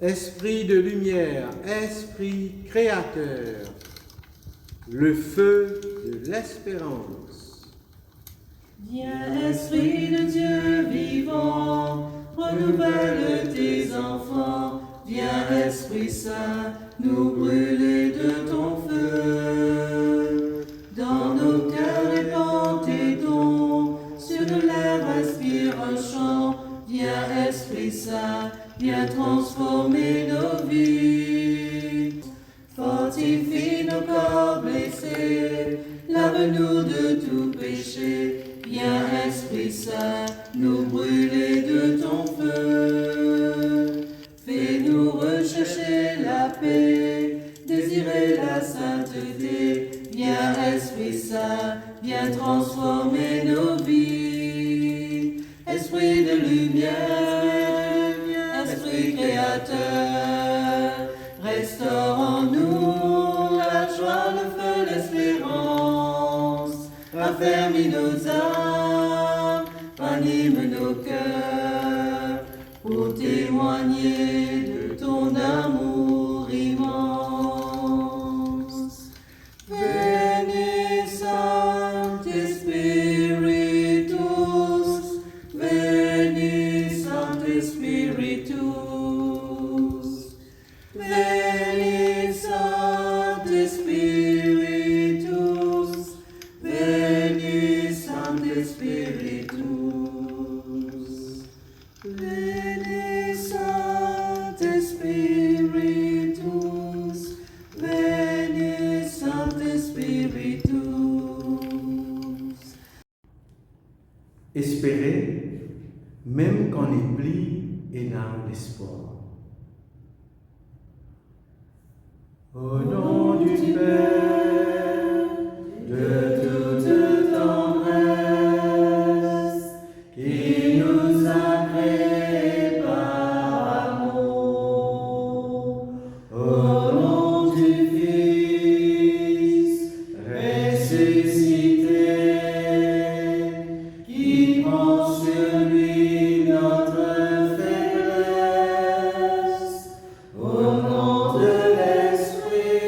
Esprit de lumière, esprit créateur, le feu de l'espérance. Viens, Esprit de Dieu vivant, renouvelle tes enfants. Viens, Esprit Saint, nous brûler de ton feu. Dans nos cœurs répand tes dons, sur nos lèvres inspire un chant. Viens, Esprit Saint, viens transformer nos vies. Fortifie nos corps blessés, lave-nous de tout péché. Viens, Esprit Saint, nous brûler de ton feu. Fais-nous rechercher la paix, désirer la sainteté. Viens, Esprit Saint, viens transformer nos vies. Esprit de lumière, Esprit créateur, restaure en nous la joie, le feu, l'espérance. Affermis nos âmes, anime nos cœurs, pour témoigner de ton amour immense. Venez, Sancte Spiritus, venez, Sancte Spiritus, venez, Sancte Spiritus, venez, Sancte Spiritus, venez, Sancte Spiritus, venez, Sancte Spiritus. Espérer, même quand les plis et n'a l'espoir. Au nom du Père, de toute tendresse, qui nous a créés par amour. Au nom du Fils, ressuscité, qui prend sur lui notre faiblesse. Au nom de l'Esprit,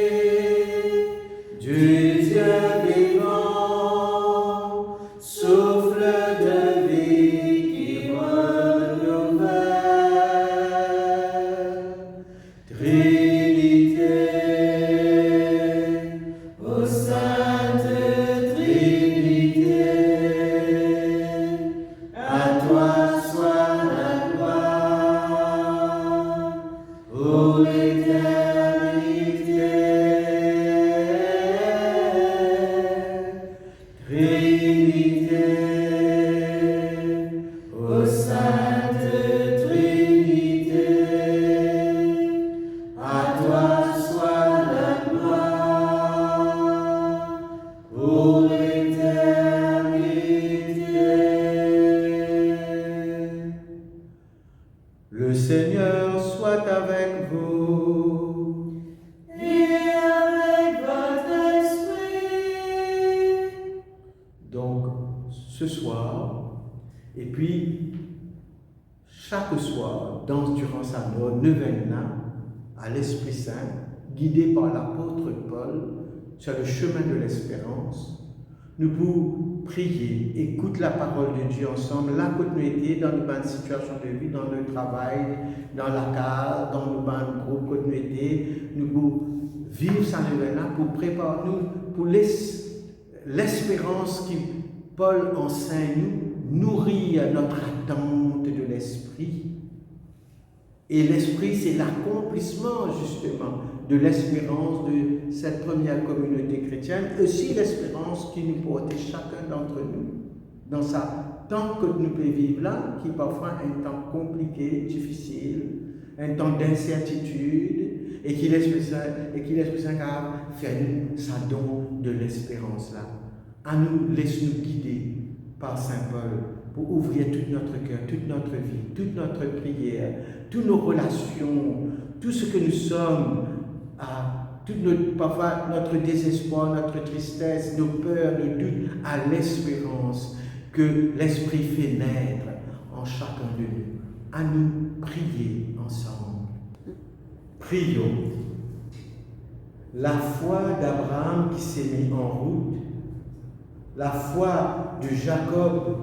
du Dieu vivant, souffle de vie qui renouvelle. Trinité, ô Sainte Trinité, à toi soit la gloire, pour l'éternité. Trinité, ô Sainte Trinité, à toi soit la gloire, pour l'éternité. Le Seigneur soit avec vous. Et avec votre esprit. Donc, ce soir, et puis chaque soir, durant sa neuvaine-là, à l'Esprit Saint, guidé par l'apôtre Paul sur le chemin de l'espérance, nous pouvons prier, écouter la parole de Dieu ensemble, la continuité dans nos bonnes situations de vie, dans le travail, dans la case, dans nos bonnes groupes continuité, nous pouvons vivre sa neuvaine-là pour préparer nous pour l'espérance qui Paul enseigne nous, nourrir notre attente de l'esprit. Et l'esprit, c'est l'accomplissement justement de l'espérance de cette première communauté chrétienne, aussi l'espérance qui nous porte chacun d'entre nous dans sa temps que nous pouvons vivre là, qui est parfois un temps compliqué, difficile, un temps d'incertitude, et qui l'Esprit Saint fait nous sa don de l'espérance là. À nous, laisse-nous guider par Saint Paul pour ouvrir tout notre cœur, toute notre vie, toute notre prière, toutes nos relations, tout ce que nous sommes, parfois notre désespoir, notre tristesse, nos peurs, nos doutes, à l'espérance que l'Esprit fait naître en chacun de nous. À nous prier ensemble. Prions. La foi d'Abraham qui s'est mis en route, la foi de Jacob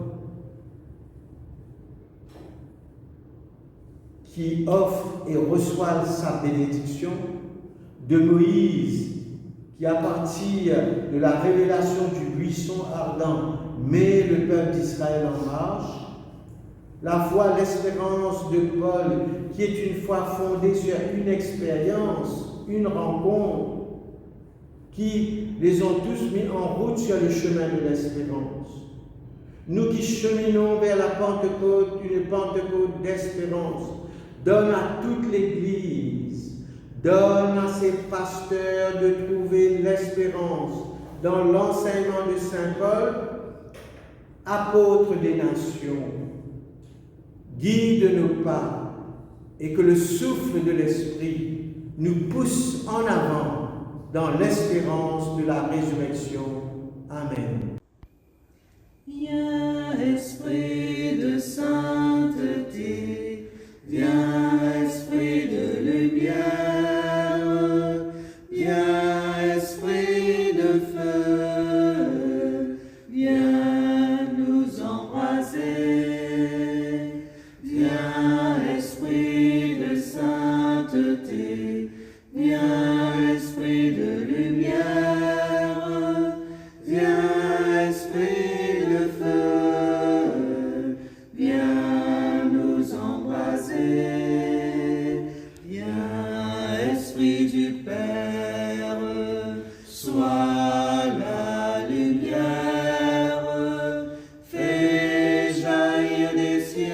qui offre et reçoit sa bénédiction, de Moïse qui à partir de la révélation du buisson ardent met le peuple d'Israël en marche, la foi, l'espérance de Paul qui est une foi fondée sur une expérience, une rencontre, qui les ont tous mis en route sur le chemin de l'espérance. Nous qui cheminons vers la Pentecôte, une Pentecôte d'espérance, donne à toute l'Église, donne à ses pasteurs de trouver l'espérance dans l'enseignement de Saint Paul, apôtre des nations. Guide nos pas et que le souffle de l'Esprit nous pousse en avant dans l'espérance de la résurrection. Amen. Viens, Esprit de sainteté, viens, Esprit de lumière, viens, Esprit de feu, viens nous embraser. Viens, Esprit de sainteté, viens, Esprit de lumière, viens, Esprit de feu, viens nous embraser. Viens, Esprit du Père, sois la lumière, fais jaillir des cieux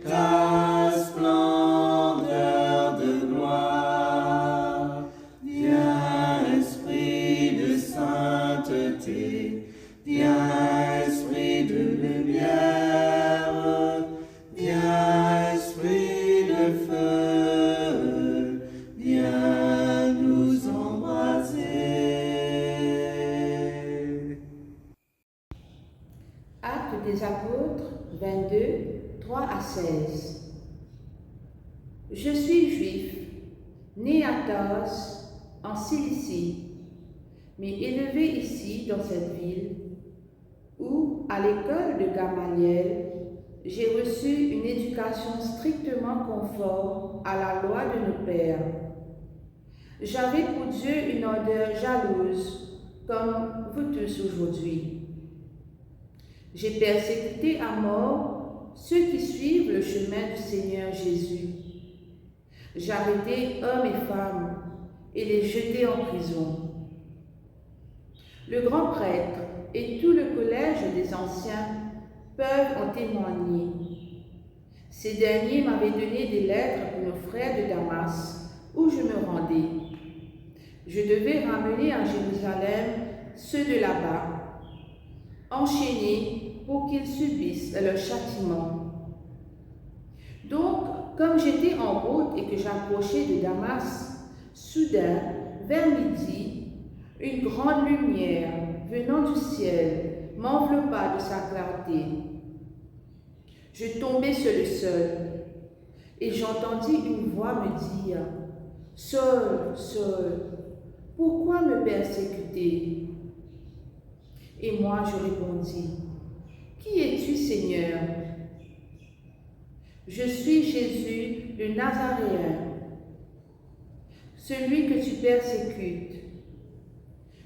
ta splendeur de gloire. Viens, Esprit de sainteté, viens, Esprit de lumière, viens, Esprit de feu, viens nous embraser. Actes des Apôtres 22, 3 à 16. Je suis juif, né à Tars, en Cilicie, mais élevé ici dans cette ville, où, à l'école de Gamaliel, j'ai reçu une éducation strictement conforme à la loi de nos pères. J'avais pour Dieu une ardeur jalouse, comme vous tous aujourd'hui. J'ai persécuté à mort ceux qui suivent le chemin du Seigneur Jésus. J'arrêtais hommes et femmes et les jetais en prison. Le grand prêtre et tout le collège des anciens peuvent en témoigner. Ces derniers m'avaient donné des lettres pour nos frères de Damas, où je me rendais. Je devais ramener à Jérusalem ceux de là-bas, enchaînés pour qu'ils subissent leur châtiment. Donc, comme j'étais en route et que j'approchais de Damas, soudain, vers midi, une grande lumière venant du ciel m'enveloppa de sa clarté. Je tombai sur le sol et j'entendis une voix me dire « Saul, Saul, pourquoi me persécuter ?» Et moi je répondis « Qui es-tu, Seigneur ?» « Je suis Jésus, le Nazaréen, celui que tu persécutes. »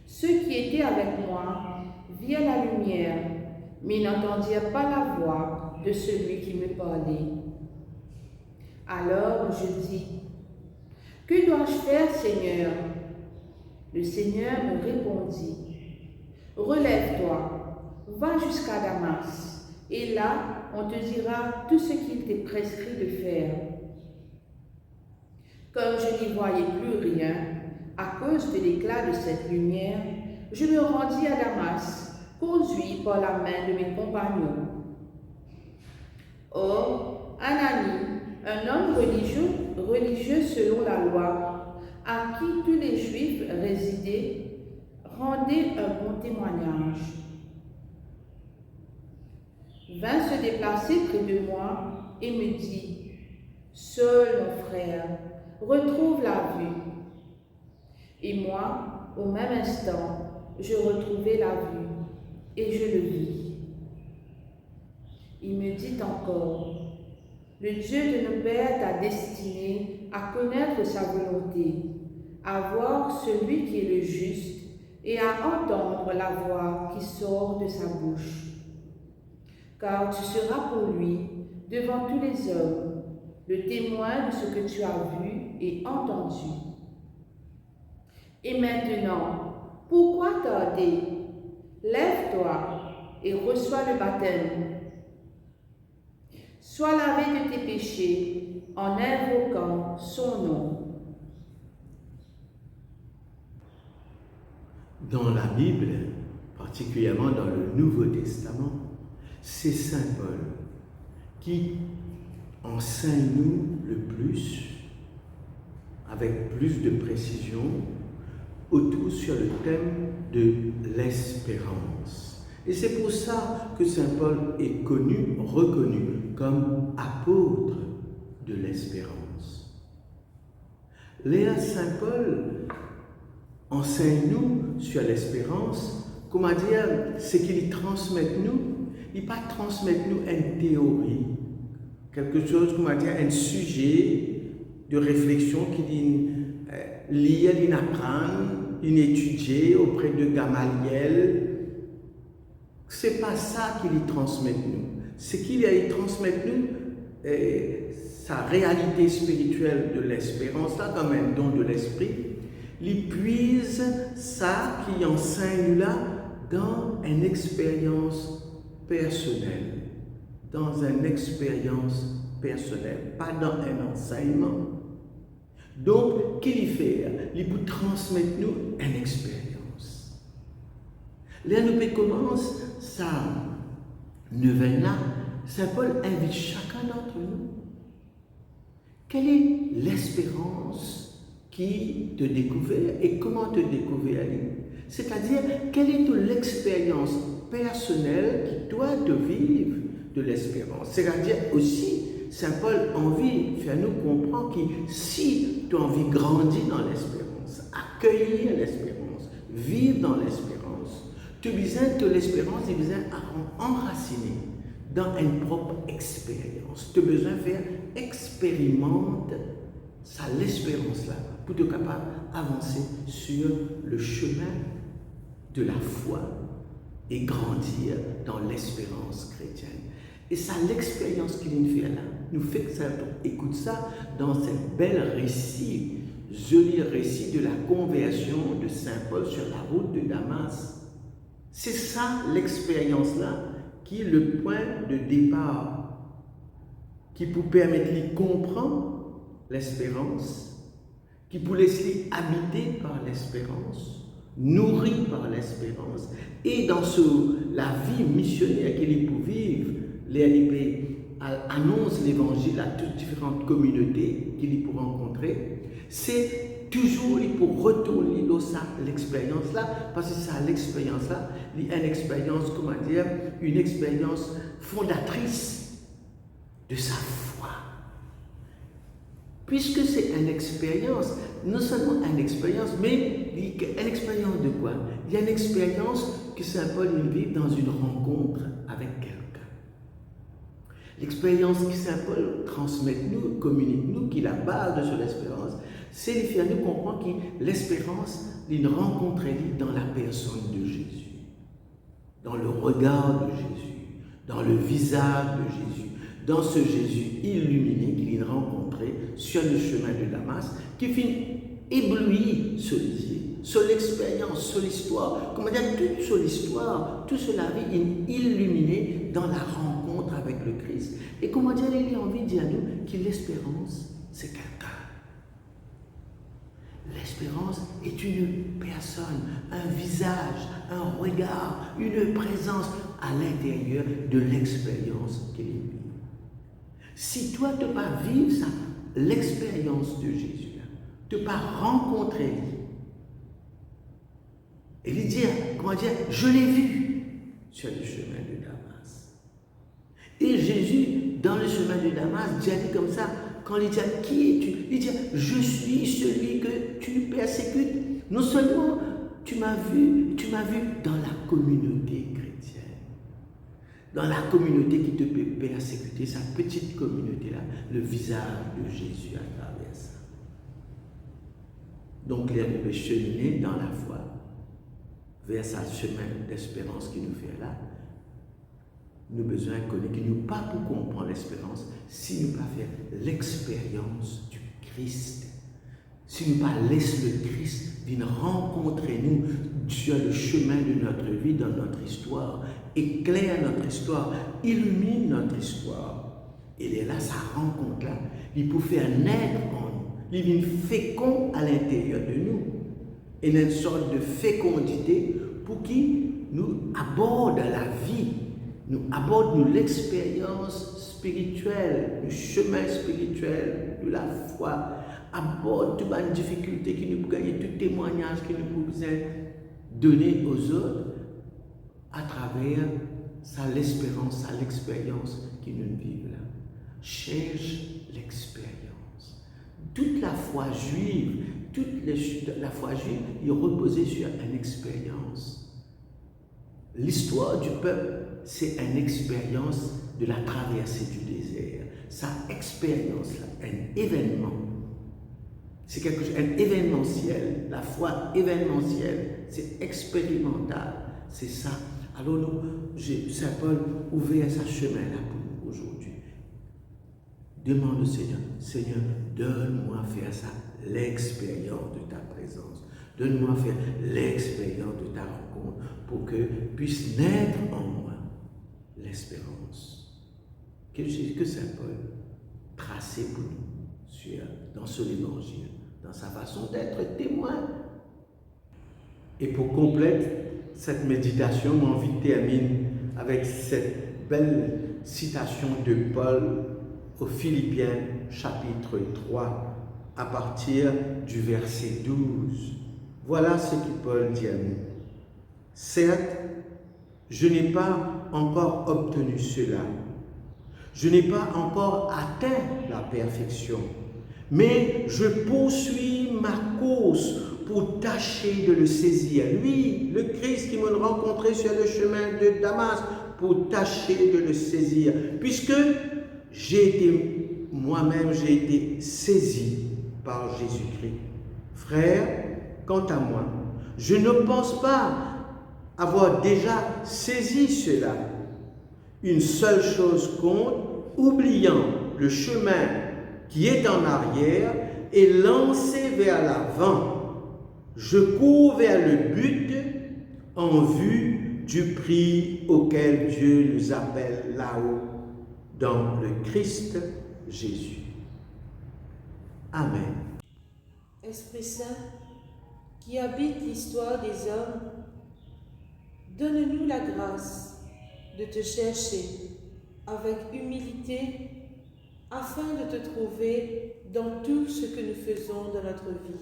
Ceux qui étaient avec moi virent la lumière, mais n'entendirent pas la voix de celui qui me parlait. Alors je dis, « Que dois-je faire, Seigneur ?» Le Seigneur me répondit, « Relève-toi, va jusqu'à Damas, et là on te dira tout ce qu'il t'est prescrit de faire. » Comme je n'y voyais plus rien, à cause de l'éclat de cette lumière, je me rendis à Damas, conduit par la main de mes compagnons. Or, Anani, un homme religieux selon la loi, à qui tous les Juifs résidaient, rendait un bon témoignage. Vint se déplacer près de moi et me dit, « Saul, mon frère, retrouve la vue. Et moi, au même instant, je retrouvai la vue et je le vis. Il me dit encore, le Dieu de nos pères t'a destiné à connaître sa volonté, à voir celui qui est le juste et à entendre la voix qui sort de sa bouche. Car tu seras pour lui, devant tous les hommes, le témoin de ce que tu as vu et entendu. Et maintenant, pourquoi tarder? Lève-toi et reçois le baptême. Sois lavé de tes péchés en invoquant son nom. Dans la Bible, particulièrement dans le Nouveau Testament, c'est Saint Paul qui enseigne nous le plus, avec plus de précision, autour sur le thème de l'espérance. Et c'est pour ça que Saint Paul est connu, reconnu comme apôtre de l'espérance. Saint Paul enseigne-nous sur l'espérance, comment dire, c'est qu'il transmet nous, il pas transmettre nous une théorie, quelque chose, comment dire, un sujet de réflexion qu'il lire, il apprendre, il étudier auprès de Gamaliel. C'est pas ça qu'il y transmet nous. C'est qu'il y transmet nous sa réalité spirituelle de l'espérance, là comme un don de l'esprit. Il puise ça qui enseigne là dans une expérience personnelle. Dans une expérience personnelle, pas dans un enseignement. Donc, qu'il fait? Il peut transmettre nous une expérience. Là, nous commence ça. Neuvaine-là, Saint Paul invite chacun d'entre nous. Quelle est l'espérance qui te découvert et comment te découvrir? C'est-à-dire, quelle est l'expérience personnelle qui doit te vivre de l'espérance? C'est-à-dire aussi, Saint Paul a envie de faire nous comprendre que si tu as envie de grandir dans l'espérance, accueillir l'espérance, vivre dans l'espérance, tu as besoin de l'espérance, tu as besoin d'enraciner dans une propre expérience. Tu as besoin de faire expérimenter ça, l'espérance-là, pour être capable d'avancer sur le chemin de la foi et grandir dans l'espérance chrétienne. Et ça, l'expérience qu'il nous fait là, nous fait que ça écoute ça dans ce bel récit, joli récit de la conversion de Saint Paul sur la route de Damas. C'est ça, l'expérience-là, qui est le point de départ, qui peut permettre de comprendre l'espérance, qui peut laisser habiter par l'espérance, nourri par l'espérance, et dans la vie missionnaire qu'il peut vivre, l'ELIP annonce l'évangile à toutes différentes communautés qu'il peut rencontrer, c'est toujours pour retourner dans l'expérience-là, parce que ça, l'expérience-là, il y a une expérience, comment dire, une expérience fondatrice de sa foi. Puisque c'est une expérience, non seulement une expérience, mais une expérience de quoi? Il y a une expérience que Saint Paul vit dans une rencontre avec quelqu'un. L'expérience que Saint Paul transmet nous, communique nous, qui est la base de l'espérance, c'est de faire nous comprendre que l'espérance, d'une rencontre dans la personne de Jésus, dans le regard de Jésus, dans le visage de Jésus, dans ce Jésus illuminé qu'il a rencontré sur le chemin de Damas, qui finit ébloui sur les yeux, sur l'expérience, sur l'histoire, comment dire, toute sur l'histoire, toute sur la vie illuminée dans la rencontre avec le Christ. Et comment dire, il a envie de dire à nous que l'espérance, c'est quelqu'un. L'espérance est une personne, un visage, un regard, une présence à l'intérieur de l'expérience qu'il vit. Si toi, tu ne pas vivre ça, l'expérience de Jésus, tu ne pas rencontrer lui, et lui dire, comment dire, je l'ai vu sur le chemin de Damas. Et Jésus, dans le chemin de Damas, dit comme ça, quand il dit qui es-tu? Il dit je suis celui que tu persécutes. Non seulement tu m'as vu dans la communauté chrétienne, dans la communauté qui te peut persécuter, sa petite communauté-là, le visage de Jésus à travers ça. Donc, il est cheminé dans la foi vers sa chemin d'espérance qui nous fait là. Nous avons besoin de connaître, qui nous pas pour comprendre l'espérance, si nous pas faire l'expérience du Christ. Si nous pas laisser le Christ venir rencontrer nous sur le chemin de notre vie, dans notre histoire, éclaire notre histoire, illumine notre histoire. Et là, sa rencontre-là, il peut faire naître en nous, il vient fécond à l'intérieur de nous. Et une sorte de fécondité pour qui nous aborde la vie, nous aborde l'expérience spirituelle, le chemin spirituel de la foi, aborde toute une difficulté qui nous gagne, tout témoignage qui nous pouvons donner aux autres à travers l'espérance, l'expérience que nous vivons là. Cherche l'expérience. Toute la foi juive, la foi juive, est reposée sur une expérience. L'histoire du peuple, c'est une expérience de la traversée du désert. Sa expérience, un événement. C'est quelque chose, un événementiel. La foi événementielle, c'est expérimental. C'est ça. Alors Saint Paul ouvert sa chemin là pour nous aujourd'hui. Demande au Seigneur, Seigneur, donne-moi à faire ça, l'expérience de ta présence. Donne-moi à faire l'expérience de ta rencontre pour que puisse naître en moi l'espérance. Que Saint Paul tracé pour nous dans son évangile, dans sa façon d'être témoin. Et pour compléter cette méditation, j'ai envie de terminer avec cette belle citation de Paul aux Philippiens, chapitre 3, à partir du verset 12. Voilà ce que Paul dit à nous. Certes, je n'ai pas encore obtenu cela. Je n'ai pas encore atteint la perfection. Mais je poursuis ma course pour tâcher de le saisir. Lui, le Christ qui m'a rencontré sur le chemin de Damas, pour tâcher de le saisir. Puisque moi-même, j'ai été saisi par Jésus-Christ. Frère, quant à moi, je ne pense pas avoir déjà saisi cela. Une seule chose compte, oubliant le chemin qui est en arrière et lancé vers l'avant. Je cours vers le but en vue du prix auquel Dieu nous appelle là-haut, dans le Christ Jésus. Amen. Esprit Saint, qui habite l'histoire des hommes, donne-nous la grâce de te chercher avec humilité afin de te trouver dans tout ce que nous faisons dans notre vie.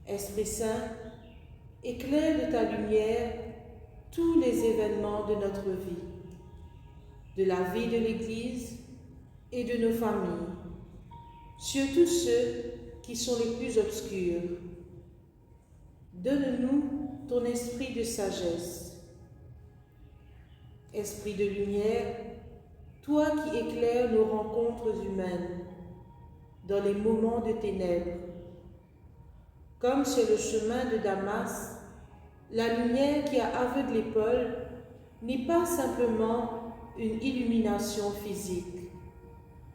Esprit Saint, éclaire de ta lumière tous les événements de notre vie, de la vie de l'Église et de nos familles, surtout ceux qui sont les plus obscurs. Donne-nous ton esprit de sagesse. Esprit de lumière, toi qui éclaires nos rencontres humaines dans les moments de ténèbres. Comme sur le chemin de Damas, la lumière qui a aveuglé Paul n'est pas simplement une illumination physique,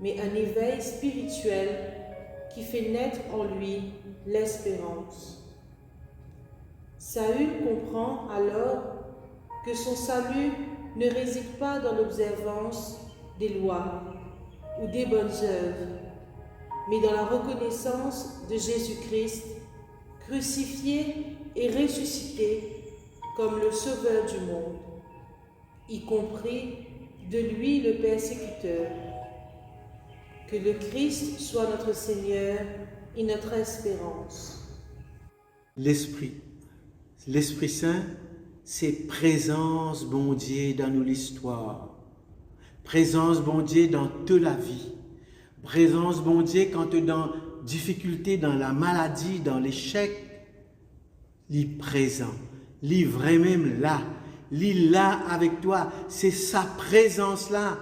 mais un éveil spirituel qui fait naître en lui l'espérance. Saül comprend alors que son salut ne réside pas dans l'observance des lois ou des bonnes œuvres, mais dans la reconnaissance de Jésus-Christ, crucifié et ressuscité comme le Sauveur du monde, y compris de lui le persécuteur. Que le Christ soit notre Seigneur et notre espérance. L'Esprit Saint, c'est présence, bon Dieu, dans nous l'histoire. Présence, bon Dieu, dans toute la vie. Présence, bon Dieu, quand tu es dans difficulté, dans la maladie, dans l'échec, il est présent. Il est vraiment là. Il est là avec toi. C'est sa présence-là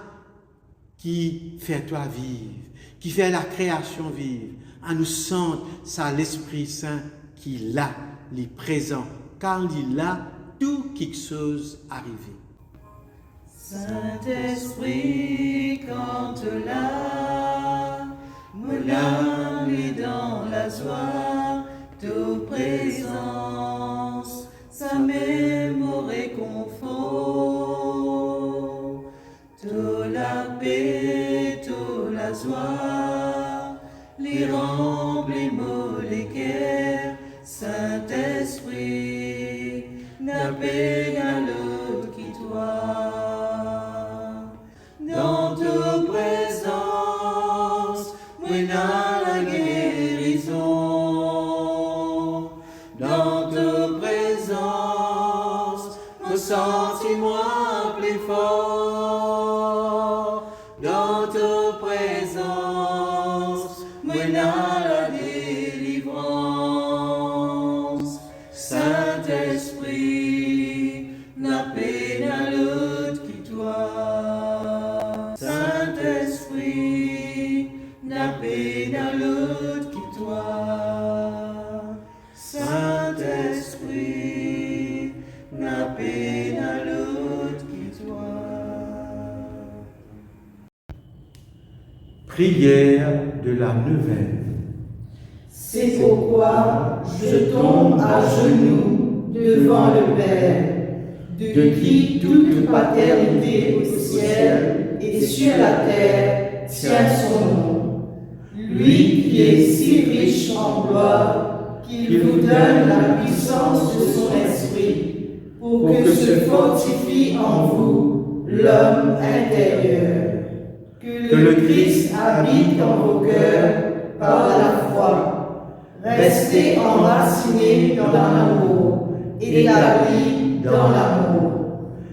qui fait toi vivre, qui fait la création vivre. À nous sentir, ça l'Esprit Saint qui est là, il est présent. Car il est là, tout quelque chose arrive. Saint-Esprit, quand là, mon âme est dans la joie, ta présence, sa même au réconfort, toute la paix, toute la joie, les remplis les cœurs, Saint-Esprit, n'a paix à l'autre qui toi. Dans ta présence, moi dans la guérison. Dans ta présence, me sens-moi plus fort. Dans ta présence, moi dans la délivrance. Saint-Esprit, n'a peine à l'autre qui toi. Saint-Esprit, n'a peine à l'autre qui toi. Saint-Esprit, n'a peine à l'autre qui toi. Prière de la neuvaine. C'est pourquoi je tombe à genoux devant le Père, de qui toute paternité au ciel et sur la terre tient son nom. Lui qui est si riche en gloire, qu'il vous donne la puissance de son esprit, pour que se fortifie en vous l'homme intérieur. Que le Christ habite dans vos cœurs par la foi. Restez enracinés dans l'amour, établis dans l'amour.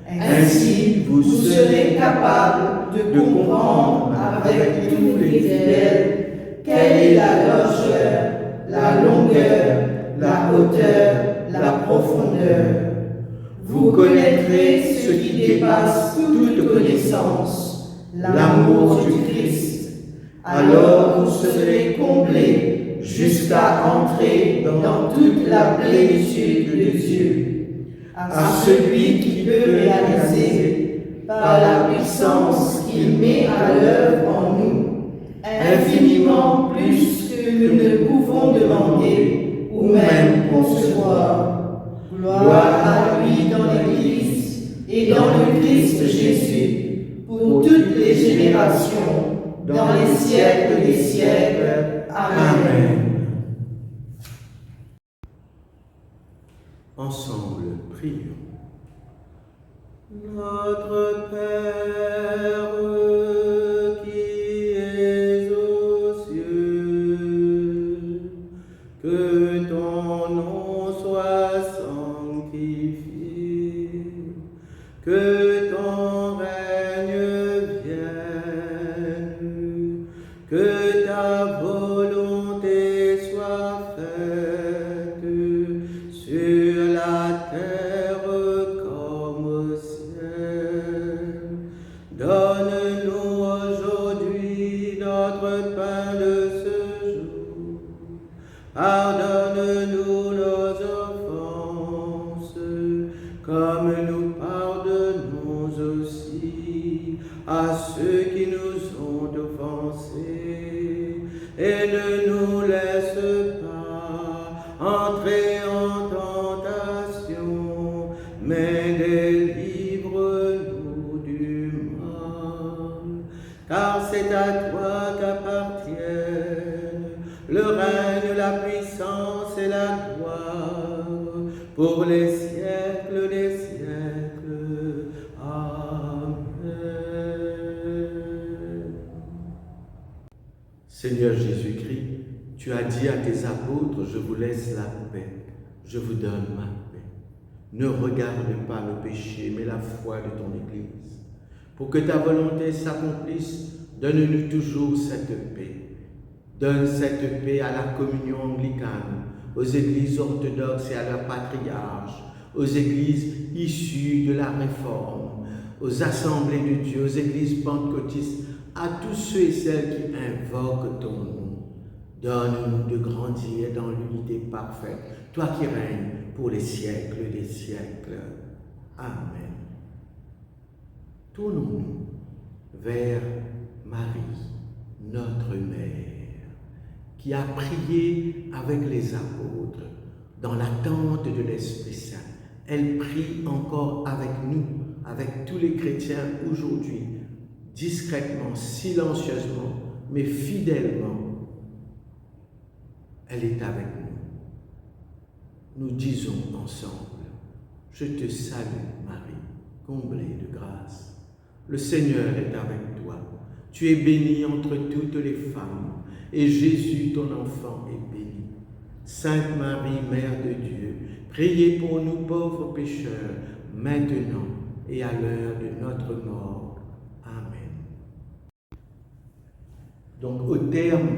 Ainsi, vous serez capables de comprendre avec tous les fidèles quelle est la largeur, la longueur, la hauteur, la profondeur. Vous connaîtrez ce qui dépasse toute connaissance, l'amour du Christ. Alors vous serez comblés jusqu'à entrer dans toute la plénitude de Dieu. À celui qui peut réaliser, par la puissance qu'il met à l'œuvre en nous, infiniment plus que nous ne pouvons demander ou même concevoir. Gloire à lui dans l'Église et dans le Christ Jésus, pour toutes les générations, dans les siècles des siècles. Amen. Ensemble, prions. Notre Père qui es aux cieux, que ton nom soit sanctifié, que ton règne vienne, que ta volonté soit faite sur la terre comme au ciel. Donne-nous aujourd'hui notre pain de ce jour. Pardonne-nous nos offenses, comme nous pardonnons aussi à ceux qui nous ont offensés. Et ne nous laisse pas entrer en tentation, mais délivre-nous du mal. Car c'est à toi qu'appartiennent le règne, la puissance et la gloire, pour les siècles des siècles. Amen. Seigneur Jésus-Christ, tu as dit à tes apôtres, je vous laisse la paix, je vous donne ma paix. Ne regarde pas le péché, mais la foi de ton Église, pour que ta volonté s'accomplisse donne-nous toujours cette paix. Donne cette paix à la communion anglicane, aux églises orthodoxes et à leurs patriarches, aux églises issues de la Réforme, aux assemblées de Dieu, aux églises pentecôtistes, à tous ceux et celles qui invoquent ton nom. Donne-nous de grandir dans l'unité parfaite, toi qui règnes pour les siècles des siècles. Amen. Tournons-nous vers Marie, notre Mère, qui a prié avec les apôtres dans l'attente de l'Esprit Saint. Elle prie encore avec nous, avec tous les chrétiens aujourd'hui, discrètement, silencieusement, mais fidèlement. Elle est avec nous. Nous disons ensemble, je te salue Marie, comblée de grâce. Le Seigneur est avec toi. Tu es bénie entre toutes les femmes, et Jésus, ton enfant, est béni. Sainte Marie, Mère de Dieu, priez pour nous pauvres pécheurs, maintenant et à l'heure de notre mort. Amen. Donc, au terme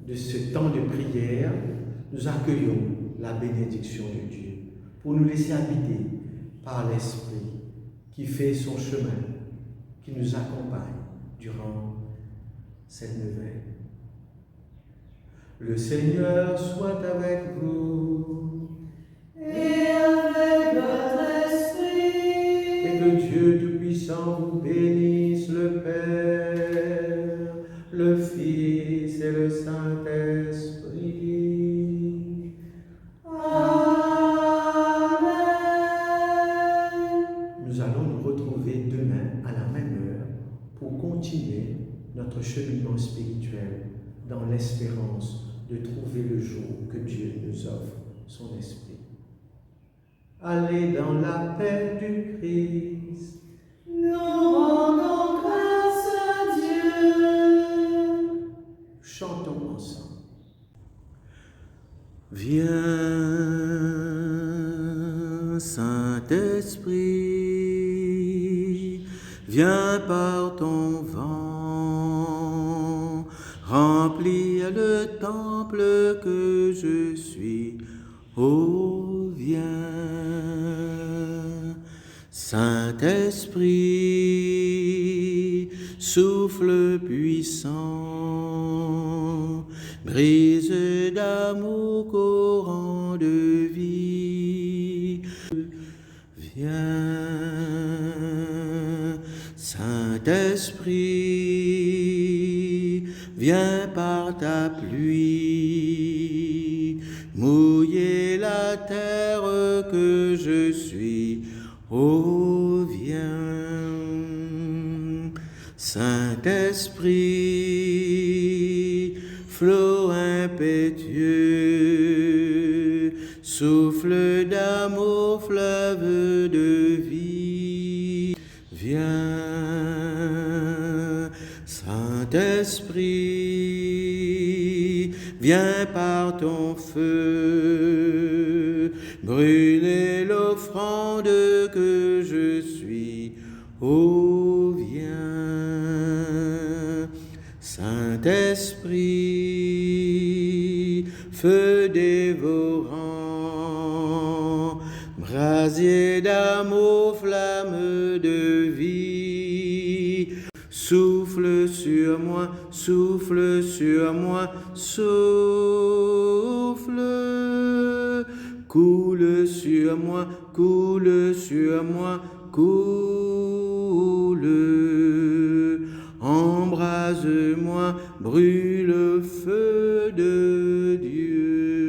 de ce temps de prière, nous accueillons la bénédiction de Dieu pour nous laisser habiter par l'Esprit qui fait son chemin, qui nous accompagne durant cette neuvaine. Le Seigneur soit avec vous et avec votre esprit, et que Dieu Tout-Puissant vous bénisse, le Père, le Fils et le Saint-Esprit. Amen. Nous allons nous retrouver demain à la même heure pour continuer notre cheminement spirituel dans l'espérance de trouver le jour que Dieu nous offre son Esprit. Allez dans la paix du Christ. Nous rendons grâce à Dieu. Chantons ensemble. Viens, Saint-Esprit, viens par ton vent, remplir le temple que je suis. Oh, viens, Saint-Esprit, souffle puissant, brise d'amour, courant de vie. Viens, Saint-Esprit, viens par ta pluie, mouiller la terre que je suis. Oh, viens, Saint-Esprit, flot impétueux, souffle d'amour, fleuve de vie. Viens, Saint-Esprit, viens par ton feu, brûler l'offrande que je suis. Oh, viens, Saint-Esprit, feu dévorant, brasier d'amour, flamme de vie. Souffle sur moi, souffle sur moi, souffle. Coule sur moi, coule sur moi, coule. Embrase-moi, brûle le feu de Dieu.